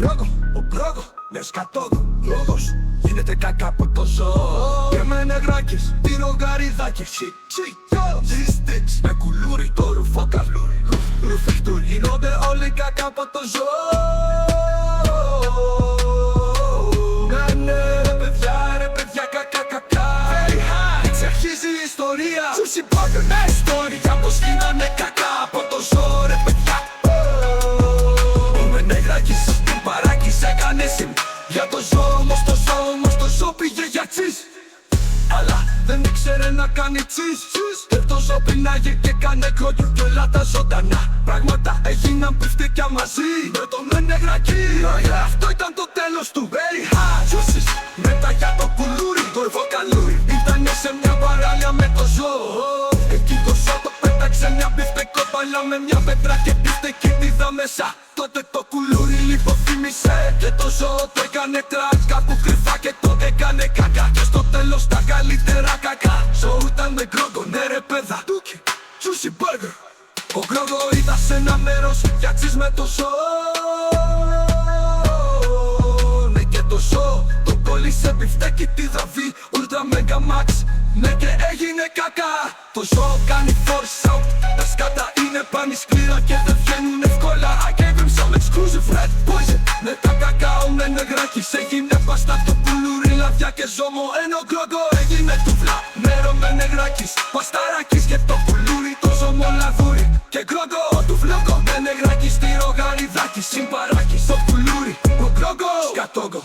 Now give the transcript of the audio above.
ο πρόγο, λες κατόδο. Λόγος, γίνεται κακά από το ζώο. Και με νεγράκες, τυρογαριδάκες. G-sticks, με κουλούρι το ρουφό καβλούρι. Ρουφιχτούρι, γίνονται όλοι κακά από το ζώο. Ρε παιδιά, κακά. Έτσι αρχίζει η ιστορία. Juicy Burger, με ιστορία πως γίνανε κακά από το ζώο, ρε παιδιά. Ο νεγράκης, την παράκης έκανε συν. Για το ζώο όμως το ζώο πήγε για τσις. Αλλά δεν ήξερε να κάνει τσις. Και το ζώο πεινάγε και κάνε κρόγιο κι όλα τα ζωντανά πράγματα έγιναν πιφτήκια μαζί με τον νεγρακί. Αυτό ήταν το τέλος του very high juices. Μετά για το κουλούρι, το ευωκαλούρι ήτανε σε μια παράλια με το ζώο. Εκεί το ζώο το πέταξε μια μπιφτεκόπαλα με μια πέτρα και μπιφτεκίτιδα μέσα. Τότε το κουλούρι λιποθύμησε και το ζώο το έκανε τρακ κάπου κρυφά και το έκανε κακά. Και στο τέλος τα καλύτερα κακά. Ζώο ήταν με γκρόγκο, ναι ρε παιδα. Τούκι, Juicy Burger. Ο Γκρόγκο ήταν σε ένα μέρος για τσις με το ζώο. Ναι και το ζώο το κόλλησε μπιφτέκι τη δαβή Ultra Mega Max. Ναι και έγινε κακά. Το ζώο κάνει force out. Τα σκάτα είναι πάνη σκληρά και δεν βγαίνουν εύκολα. I gave him some exclusive red poison. Με τα κακάο με νεγράκης έγινε πάστα το πουλούρι λαδιά και ζώμο. Ενώ ο Γκρόγκο έγινε τουβλά νερό με νεγράκης πασταράκης και το πουλούρι το ζώμο λαδούρι. Και Γκρόγκο του βλόκο με νεγράκης τυρογαριδάκης συμπαράκης το πουλούρι. Ο Γκρόγκο σκατόγκο